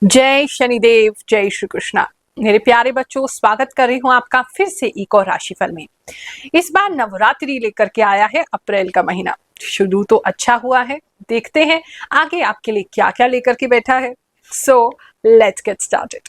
जय शनिदेव, जय श्री कृष्णा। मेरे प्यारे बच्चों, स्वागत कर रही हूँ आपका फिर से एक और राशिफल में। इस बार नवरात्रि लेकर के आया है अप्रैल का महीना। शुरू तो अच्छा हुआ है, देखते हैं आगे आपके लिए क्या क्या लेकर के बैठा है। So let's get started.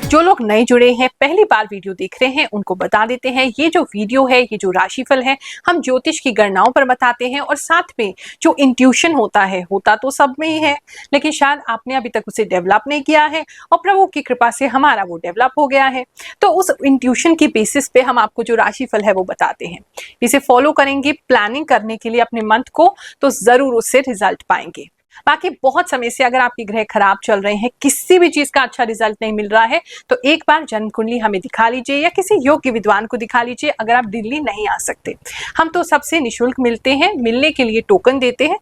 जो लोग नए जुड़े हैं, पहली बार वीडियो देख रहे हैं, उनको बता देते हैं ये जो वीडियो है, ये जो राशिफल है, हम ज्योतिष की गणनाओं पर बताते हैं और साथ में जो इंट्यूशन होता तो सब में ही है, लेकिन शायद आपने अभी तक उसे डेवलप नहीं किया है और प्रभु की कृपा से हमारा वो डेवलप हो गया है। तो उस इंट्यूशन की बेसिस पे हम आपको जो राशिफल है वो बताते हैं। इसे फॉलो करेंगे प्लानिंग करने के लिए अपने मंथ को, तो जरूर उससे रिजल्ट पाएंगे। बाकी बहुत समय से अगर आपके ग्रह खराब चल रहे हैं, किसी भी चीज का अच्छा रिजल्ट नहीं मिल रहा है, तो एक बार जन्म कुंडली हमें दिखा लीजिए या किसी योग्य विद्वान को दिखा लीजिए। अगर आप दिल्ली नहीं आ सकते, हम तो सबसे निशुल्क मिलते हैं। मिलने के लिए टोकन देते हैं,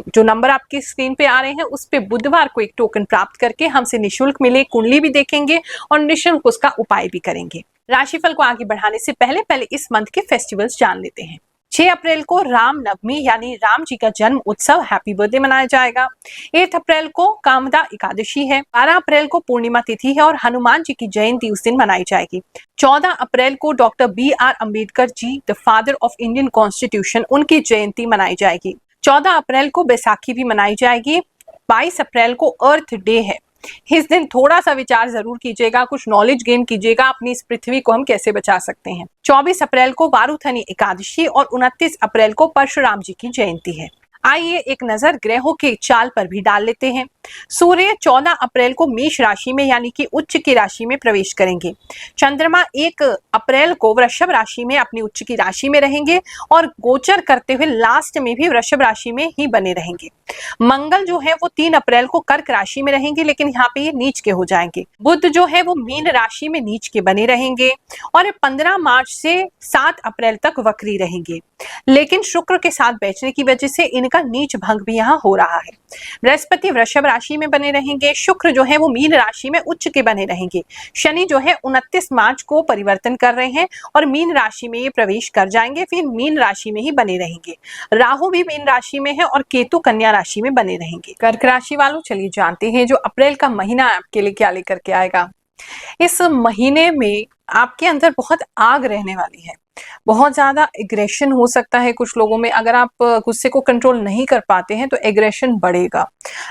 जो नंबर आपकी स्क्रीन पे आ रहे हैं उस पे बुधवार को एक टोकन प्राप्त करके हमसे निशुल्क मिले, कुंडली भी देखेंगे और निशुल्क उसका उपाय भी करेंगे। राशिफल को आगे बढ़ाने से पहले इस मंथ के फेस्टिवल्स जान लेते हैं। 6 अप्रैल को राम नवमी यानी राम जी का जन्म उत्सव हैप्पी बर्थडे मनाया जाएगा। 8 अप्रैल को कामदा एकादशी है। 12 अप्रैल को पूर्णिमा तिथि है और हनुमान जी की जयंती उस दिन मनाई जाएगी। 14 अप्रैल को doctor BR Ambedkar ji, the father of Indian constitution, उनकी जयंती मनाई जाएगी। 14 अप्रैल को बैसाखी भी मनाई जाएगी। 22 अप्रैल को अर्थ डे है। इस दिन थोड़ा सा विचार जरूर कीजिएगा, कुछ नॉलेज गेन कीजिएगा अपनी इस पृथ्वी को हम कैसे बचा सकते हैं। 24 अप्रैल को वारुथनी एकादशी और 29 अप्रैल को परशुराम जी की जयंती है। आइए एक नजर ग्रहों के चाल पर भी डाल लेते हैं। सूर्य 14 अप्रैल को मेष राशि में यानी कि उच्च की राशि में प्रवेश करेंगे। चंद्रमा 1 अप्रैल को वृषभ राशि में अपनी उच्च की राशि में रहेंगे और गोचर करते हुए लास्ट में भी वृषभ राशि में ही बने रहेंगे। मंगल जो है वो 3 अप्रैल को कर्क राशि में रहेंगे, लेकिन यहाँ पे ये नीच के हो जाएंगे। बुध जो है वो मीन राशि में नीच के बने रहेंगे और 15 मार्च से 7 अप्रैल तक वक्री रहेंगे, लेकिन शुक्र के साथ बैठने की वजह से इनका नीच भंग भी यहाँ हो रहा है। बृहस्पति वृषभ राशि में बने रहेंगे। शुक्र जो है वो मीन राशि में उच्च के बने रहेंगे। शनि जो है 29 मार्च को परिवर्तन कर रहे हैं और मीन राशि में ये प्रवेश कर जाएंगे, फिर मीन राशि में ही बने रहेंगे। राहु भी मीन राशि में है और केतु कन्या राशि में बने रहेंगे। कर्क राशि वालों, चलिए जानते हैं जो अप्रैल का महीना आपके लिए क्या लेकर के आएगा। इस महीने में आपके अंदर बहुत आग रहने वाली है, बहुत ज्यादा एग्रेशन हो सकता है कुछ लोगों में। अगर आप गुस्से को कंट्रोल नहीं कर पाते हैं तो एग्रेशन बढ़ेगा।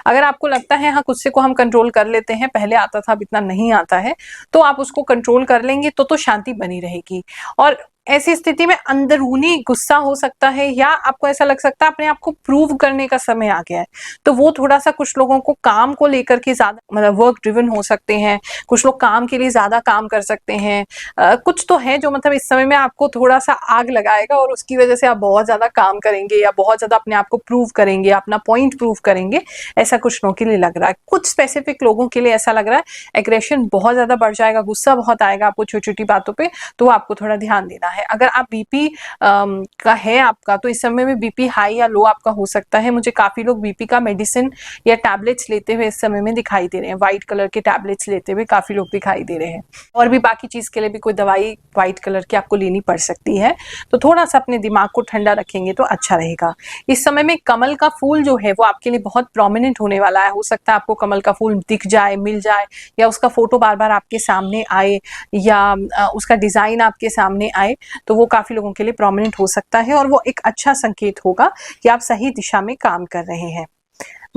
अगर आपको लगता है हाँ गुस्से को हम कंट्रोल कर लेते हैं, पहले आता था अब इतना नहीं आता है, तो आप उसको कंट्रोल कर लेंगे तो शांति बनी रहेगी। और ऐसी स्थिति में अंदरूनी गुस्सा हो सकता है या आपको ऐसा लग सकता है अपने आप को प्रूव करने का समय आ गया है, तो वो थोड़ा सा कुछ लोगों को काम को लेकर के ज्यादा मतलब वर्क ड्रिवन हो सकते हैं। कुछ लोग काम के लिए ज्यादा काम कर सकते हैं। कुछ तो है जो मतलब इस समय में आपको थोड़ा सा आग लगाएगा और उसकी वजह से आप बहुत ज्यादा काम करेंगे या बहुत ज्यादा अपने आप को प्रूव करेंगे, अपना पॉइंट प्रूव करेंगे। ऐसा कुछ लोगों के लिए लग रहा है। कुछ स्पेसिफिक लोगों के लिए ऐसा लग रहा है एग्रेशन बहुत ज्यादा बढ़ जाएगा, गुस्सा बहुत आएगा आपको छोटी छोटी बातों पे, तो आपको थोड़ा ध्यान देना है। अगर आप बीपी का है आपका, तो इस समय में बीपी हाई या लो आपका हो सकता है। मुझे काफी लोग बीपी का मेडिसिन या टैबलेट्स लेते हुए इस समय में दिखाई दे रहे हैं। व्हाइट कलर के टैबलेट्स लेते हुए काफी लोग दिखाई दे रहे हैं। और भी बाकी चीज के लिए भी कोई दवाई व्हाइट कलर की आपको लेनी पड़ सकती है, तो थोड़ा सा अपने दिमाग को ठंडा रखेंगे तो अच्छा रहेगा। इस समय में कमल का फूल जो है वो आपके लिए बहुत प्रोमिनेंट होने वाला है। हो सकता है आपको कमल का फूल दिख जाए, मिल जाए, या उसका फोटो बार बार आपके सामने आए, या उसका डिजाइन आपके सामने आए, तो वो काफी लोगों के लिए प्रोमिनेंट हो सकता है और वो एक अच्छा संकेत होगा कि आप सही दिशा में काम कर रहे हैं।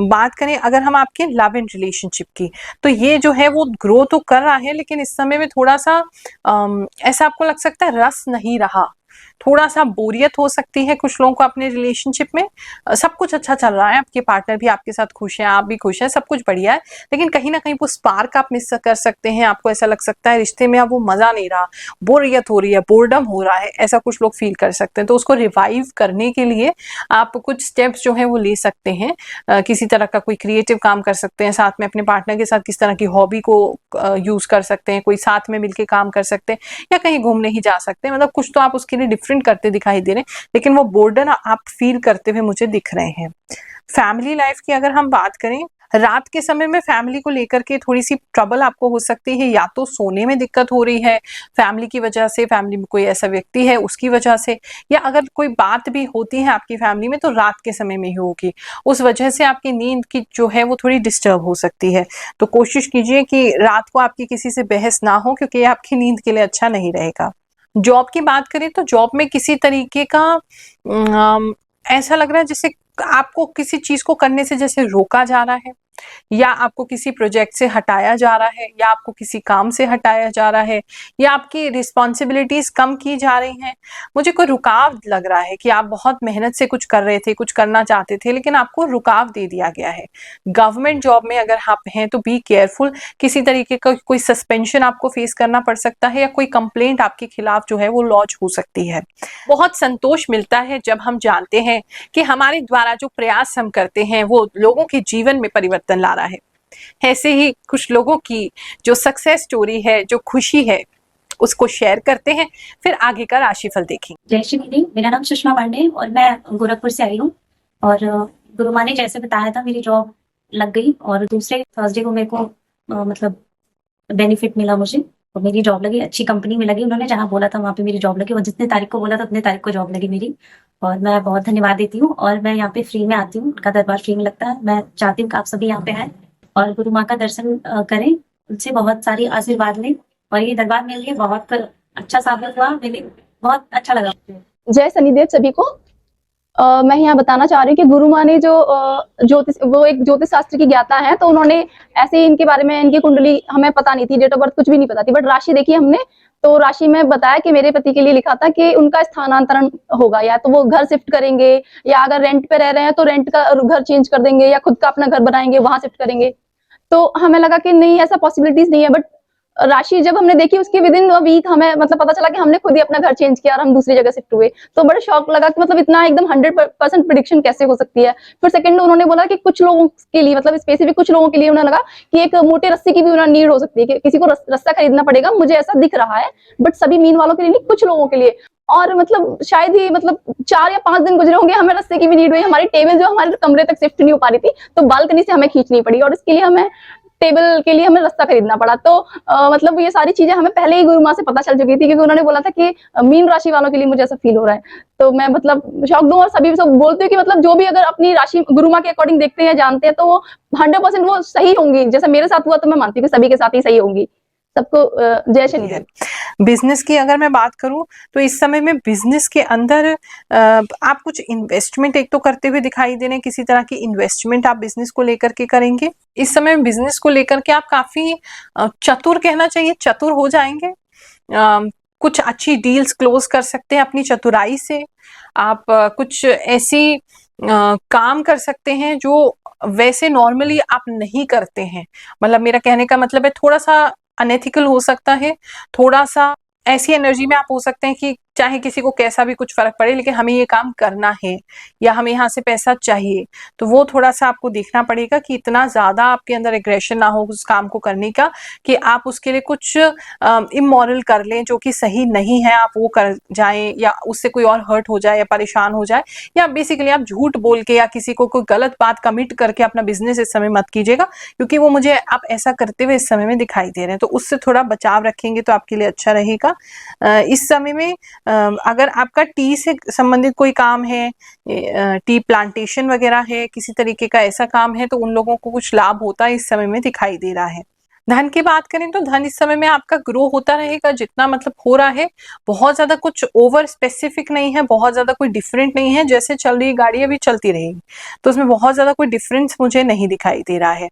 बात करें अगर हम आपके लव एंड रिलेशनशिप की, तो ये जो है वो ग्रो तो कर रहा है, लेकिन इस समय में थोड़ा सा ऐसा आपको लग सकता है रस नहीं रहा, थोड़ा सा बोरियत हो सकती है कुछ लोगों को अपने रिलेशनशिप में। सब कुछ अच्छा चल रहा है, आपके पार्टनर भी आपके साथ खुश है, आप भी खुश हैं, सब कुछ बढ़िया है, लेकिन कहीं ना कहीं वो स्पार्क आप मिस कर सकते हैं। आपको ऐसा लग सकता है रिश्ते में अब वो मजा नहीं रहा, बोरियत हो रही है, बोर्डम हो रहा है, ऐसा कुछ लोग फील कर सकते हैं। तो उसको रिवाइव करने के लिए आप कुछ स्टेप्स जो है वो ले सकते हैं। किसी तरह का कोई क्रिएटिव काम कर सकते हैं, साथ में अपने पार्टनर के साथ किस तरह की हॉबी को यूज कर सकते हैं, कोई साथ में मिलके काम कर सकते हैं, या कहीं घूमने ही जा सकते हैं। मतलब कुछ तो आप उसके लिए डिफरेंट करते दिखाई दे रहे हैं, लेकिन वो बोर्डन आप फील करते हुए मुझे दिख रहे हैं। फैमिली लाइफ की अगर हम बात करें, रात के समय में फैमिली को लेकर के थोड़ी सी ट्रबल आपको हो सकती है, या तो सोने में दिक्कत हो रही है फैमिली की वजह से, फैमिली में कोई ऐसा व्यक्ति है उसकी वजह से, या अगर कोई बात भी होती है आपकी फैमिली में तो रात के समय में ही होगी, उस वजह से आपकी नींद की जो है वो थोड़ी डिस्टर्ब हो सकती है। तो कोशिश कीजिए कि रात को आपकी किसी से बहस ना हो, क्योंकि ये आपकी नींद के लिए अच्छा नहीं रहेगा। जॉब की बात करें तो जॉब में किसी तरीके का ऐसा लग रहा है जैसे आपको किसी चीज को करने से जैसे रोका जा रहा है, या आपको किसी प्रोजेक्ट से हटाया जा रहा है, या आपको किसी काम से हटाया जा रहा है, या आपकी रिस्पॉन्सिबिलिटीज कम की जा रही हैं। मुझे कोई रुकाव लग रहा है कि आप बहुत मेहनत से कुछ कर रहे थे, कुछ करना चाहते थे, लेकिन आपको रुकाव दे दिया गया है। गवर्नमेंट जॉब में अगर आप हैं तो बी केयरफुल, किसी तरीके का कोई सस्पेंशन आपको फेस करना पड़ सकता है, या कोई कंप्लेंट आपके खिलाफ जो है वो लॉन्च हो सकती है। बहुत संतोष मिलता है जब हम जानते हैं कि हमारे द्वारा जो प्रयास हम करते हैं वो लोगों के जीवन में परिवर्तन ला रहा है। ऐसे ही कुछ लोगों की जो सक्सेस स्टोरी है, जो खुशी है, उसको शेयर करते हैं, फिर आगे का राशिफल देखेंगे। जय श्री दीदी, मेरा नाम सुषमा पांडे और मैं गोरखपुर से आई हूँ। और गुरु माँ ने जैसे बताया था मेरी जॉब लग गई, और दूसरे थर्सडे को मेरे को मतलब बेनिफिट मिला मुझे, और मेरी जॉब लगी, अच्छी कंपनी में लगी। उन्होंने जहाँ बोला था वहाँ पे मेरी जॉब लगी, और जितने तारीख को बोला था उतने तारीख को जॉब लगी मेरी। और मैं बहुत धन्यवाद देती हूँ, और मैं यहाँ पे फ्री में आती हूँ, उनका दरबार फ्री में लगता है। मैं चाहती हूँ कि आप सभी यहाँ पे आए और गुरु माँ का दर्शन करें, उनसे बहुत सारी आशीर्वाद लें। और ये दरबार मेरे लिए बहुत अच्छा साबित हुआ, मेरे लिए बहुत अच्छा लगा। जय शनिदेव सभी को। मैं यहाँ बताना चाह रही हूँ कि गुरु माँ ने जो ज्योतिष, वो एक ज्योतिष शास्त्र की ज्ञाता है, तो उन्होंने ऐसे ही इनके बारे में, इनकी कुंडली हमें पता नहीं थी, डेट ऑफ बर्थ कुछ भी नहीं पता थी, बट राशि देखी हमने, तो राशि में बताया कि मेरे पति के लिए लिखा था कि उनका स्थानांतरण होगा, या तो वो घर शिफ्ट करेंगे, या अगर रेंट पे रह रहे हैं तो रेंट का घर चेंज कर देंगे, या खुद का अपना घर बनाएंगे वहां शिफ्ट करेंगे। तो हमें लगा कि नहीं, ऐसा पॉसिबिलिटीज नहीं है, बट राशि जब हमने देखी उसके विद इन वीक हमें मतलब पता चला कि हमने खुद ही अपना घर चेंज किया और हम दूसरी जगह शिफ्ट हुए। तो बड़ा शौक लगा कि मतलब इतना एकदम 100% प्रिडिक्शन कैसे हो सकती है। फिर सेकंड उन्होंने बोला कि कुछ लोगों के लिए, मतलब स्पेसिफिक कुछ लोगों के लिए उन्हें लगा कि एक मोटे रस्सी की भी उन्हें नीड हो सकती है, कि किसी को रस्सा खरीदना पड़ेगा, मुझे ऐसा दिख रहा है, बट सभी मीन वालों के लिए नहीं, कुछ लोगों के लिए। और मतलब शायद ही मतलब 4 या 5 दिन गुजरे होंगे, हमें रस्से की भी नीड हुई। हमारी टेबल जो हमारे कमरे तक शिफ्ट नहीं हो पा रही थी, तो बालकनी से हमें खींचनी पड़ी, और इसके लिए हमें टेबल के लिए हमें रास्ता खरीदना पड़ा। तो मतलब ये सारी चीजें हमें पहले ही गुरु माँ से पता चल चुकी थी, क्योंकि उन्होंने बोला था कि मीन राशि वालों के लिए मुझे ऐसा फील हो रहा है। तो मैं मतलब शौक दूं, और सभी सब बोलते हैं कि मतलब जो भी अगर अपनी राशि गुरु माँ के अकॉर्डिंग देखते हैं, जानते हैं, तो वो 100% वो सही होंगी। जैसा मेरे साथ हुआ, तो मैं मानती हूँ कि सभी के साथ ही सही होंगी। सबको जय शनिदेव। बिजनेस की अगर मैं बात करूं तो इस समय में बिजनेस के अंदर आप कुछ इन्वेस्टमेंट एक तो करते हुए दिखाई दे रहे हैं, किसी तरह की इन्वेस्टमेंट आप बिजनेस को लेकर के करेंगे। इस समय बिजनेस को लेकर के आप काफी चतुर, कहना चाहिए चतुर हो जाएंगे। कुछ अच्छी डील्स क्लोज कर सकते हैं अपनी चतुराई से। आप कुछ ऐसी काम कर सकते हैं जो वैसे नॉर्मली आप नहीं करते हैं। मतलब मेरा कहने का मतलब है थोड़ा सा अनएथिकल हो सकता है, थोड़ा सा ऐसी एनर्जी में आप हो सकते हैं कि चाहे किसी को कैसा भी कुछ फर्क पड़े, लेकिन हमें ये काम करना है या हमें यहाँ से पैसा चाहिए। तो वो थोड़ा सा आपको देखना पड़ेगा कि इतना ज्यादा आपके अंदर एग्रेशन ना हो उस काम को करने का कि आप उसके लिए कुछ इमोरल कर लें जो कि सही नहीं है, आप वो कर जाएं, या उससे कोई और हर्ट हो जाए या परेशान हो जाए, या बेसिकली आप झूठ बोल के या किसी को कोई गलत बात कमिट करके अपना बिजनेस इस समय मत कीजिएगा, क्योंकि वो मुझे आप ऐसा करते हुए इस समय में दिखाई दे रहे हैं। तो उससे थोड़ा बचाव रखेंगे तो आपके लिए अच्छा रहेगा। इस समय में अगर आपका टी से संबंधित कोई काम है, टी प्लांटेशन वगैरह है, किसी तरीके का ऐसा काम है, तो उन लोगों को कुछ लाभ होता है इस समय में दिखाई दे रहा है। धन की बात करें तो धन इस समय में आपका ग्रो होता रहेगा, जितना मतलब हो रहा है, बहुत ज्यादा कुछ ओवर स्पेसिफिक नहीं है, बहुत ज्यादा कोई डिफरेंट नहीं है, जैसे चल रही गाड़ी अभी चलती रहेगी, तो उसमें बहुत ज्यादा कोई डिफरेंस मुझे नहीं दिखाई दे रहा है।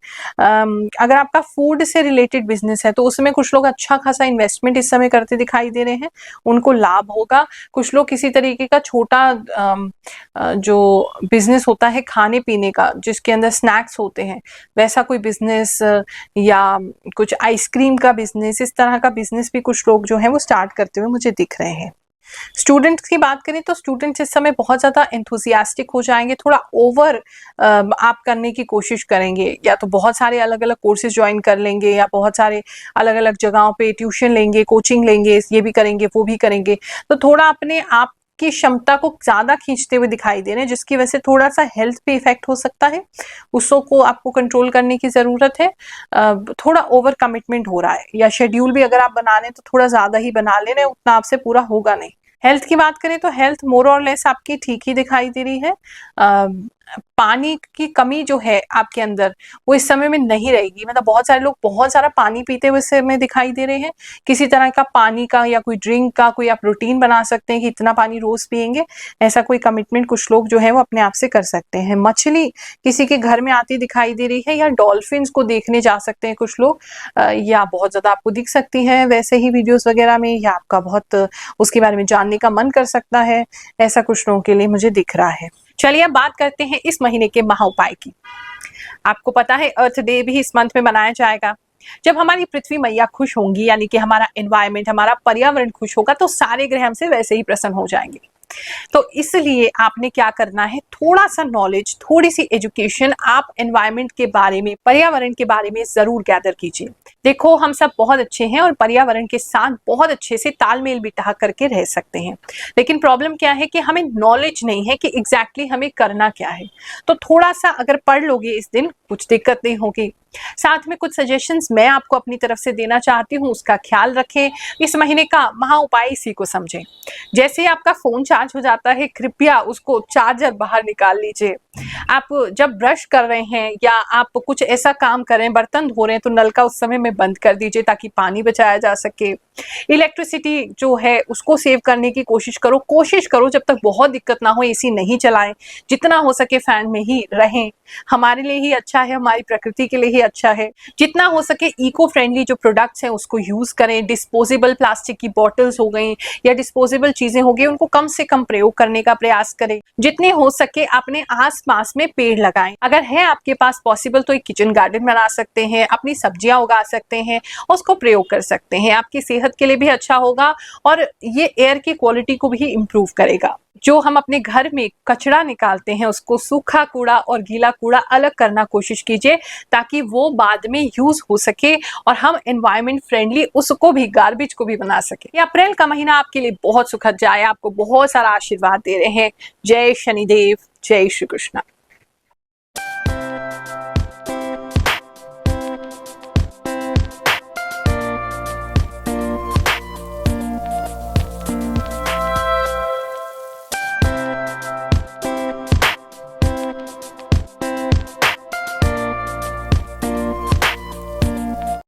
अगर आपका फूड से रिलेटेड बिजनेस है तो उसमें कुछ लोग अच्छा खासा इन्वेस्टमेंट इस समय करते दिखाई दे रहे हैं, उनको लाभ होगा। कुछ लोग किसी तरीके का छोटा जो बिजनेस होता है खाने पीने का, जिसके अंदर स्नैक्स होते हैं, वैसा कोई बिजनेस या कुछ आइसक्रीम का बिजनेस, इस तरह का बिजनेस भी कुछ लोग जो है वो स्टार्ट करते हुए मुझे दिख रहे हैं। स्टूडेंट्स की बात करें तो स्टूडेंट्स इस समय बहुत ज्यादा एंथुसियास्टिक हो जाएंगे, थोड़ा ओवर आप करने की कोशिश करेंगे, या तो बहुत सारे अलग अलग कोर्सेज ज्वाइन कर लेंगे, या बहुत सारे अलग अलग जगहों पे ट्यूशन लेंगे, कोचिंग लेंगे, ये भी करेंगे वो भी करेंगे। तो थोड़ा अपने आप की क्षमता को ज्यादा खींचते हुए दिखाई दे रहे हैं, जिसकी वजह से थोड़ा सा हेल्थ पे इफेक्ट हो सकता है। उसको को आपको कंट्रोल करने की जरूरत है। थोड़ा ओवर कमिटमेंट हो रहा है, या शेड्यूल भी अगर आप बना लें तो थोड़ा ज्यादा ही बना ले रहे, उतना आपसे पूरा होगा नहीं। हेल्थ की बात करें तो हेल्थ मोर और लेस आपकी ठीक ही दिखाई दे रही है। पानी की कमी जो है आपके अंदर वो इस समय में नहीं रहेगी। मतलब बहुत सारे लोग बहुत सारा पानी पीते हुए इस समय दिखाई दे रहे हैं। किसी तरह का पानी का या कोई ड्रिंक का कोई आप रूटीन बना सकते हैं कि इतना पानी रोज पिएंगे, ऐसा कोई कमिटमेंट कुछ लोग जो है वो अपने आप से कर सकते हैं। मछली किसी के घर में आती दिखाई दे रही है, या डॉल्फिन्स को देखने जा सकते हैं कुछ लोग, या बहुत ज्यादा आपको दिख सकती है वैसे ही वीडियोस वगैरह में, या आपका बहुत उसके बारे में जानने का मन कर सकता है, ऐसा कुछ लोगों के लिए मुझे दिख रहा है। चलिए अब बात करते हैं इस महीने के महा उपाय की। आपको पता है अर्थ डे भी इस मंथ में मनाया जाएगा। जब हमारी पृथ्वी मैया खुश होंगी, यानी कि हमारा एनवायरनमेंट, हमारा पर्यावरण खुश होगा, तो सारे ग्रह हमसे वैसे ही प्रसन्न हो जाएंगे। तो इसलिए आपने क्या करना है, थोड़ा सा नॉलेज, थोड़ी सी एजुकेशन आप एनवायरनमेंट के बारे में, पर्यावरण के बारे में जरूर गैदर कीजिए। देखो हम सब बहुत अच्छे हैं और पर्यावरण के साथ बहुत अच्छे से तालमेल बिठा करके रह सकते हैं, लेकिन प्रॉब्लम क्या है कि हमें नॉलेज नहीं है कि एग्जैक्टली हमें करना क्या है। तो थोड़ा सा अगर पढ़ लोगे इस दिन, कुछ दिक्कत नहीं होगी। साथ में कुछ सजेशंस मैं आपको अपनी तरफ से देना चाहती हूँ, उसका ख्याल रखें। इस महीने का महा उपाय इसी को समझें। जैसे ही आपका फोन चार्ज हो जाता है, कृपया उसको चार्जर बाहर निकाल लीजिए। आप जब ब्रश कर रहे हैं या आप कुछ ऐसा काम कर रहे हैं, बर्तन धो रहे हैं, तो नल का उस समय में बंद कर दीजिए ताकि पानी बचाया जा सके। इलेक्ट्रिसिटी जो है उसको सेव करने की कोशिश करो जब तक बहुत दिक्कत ना हो एसी नहीं चलाएं, जितना हो सके फैन में ही रहें। हमारे लिए ही अच्छा है, हमारी प्रकृति के लिए ही अच्छा है। जितना हो सके इको फ्रेंडली जो प्रोडक्ट्स हैं उसको यूज करें। डिस्पोजेबल प्लास्टिक की बॉटल्स हो गई या डिस्पोजेबल चीजें हो गई, उनको कम से कम प्रयोग करने का प्रयास करें। जितने हो सके अपने आसपास में पेड़ लगाएं। अगर है आपके पास पॉसिबल तो एक किचन गार्डन बना सकते हैं, अपनी सब्जियां उगा सकते हैं, उसको प्रयोग कर सकते हैं। आपकी सेहत के लिए भी अच्छा होगा और ये एयर की क्वालिटी को भी इम्प्रूव करेगा। जो हम अपने घर में कचरा निकालते हैं उसको सूखा कूड़ा और गीला कूड़ा अलग करना कोशिश कीजिए, ताकि वो बाद में यूज हो सके और हम एनवायरनमेंट फ्रेंडली उसको भी, गार्बेज को भी बना सके। ये अप्रैल का महीना आपके लिए बहुत सुखद जाए, आपको बहुत सारा आशीर्वाद दे रहे हैं। जय शनिदेव, जय श्री कृष्ण।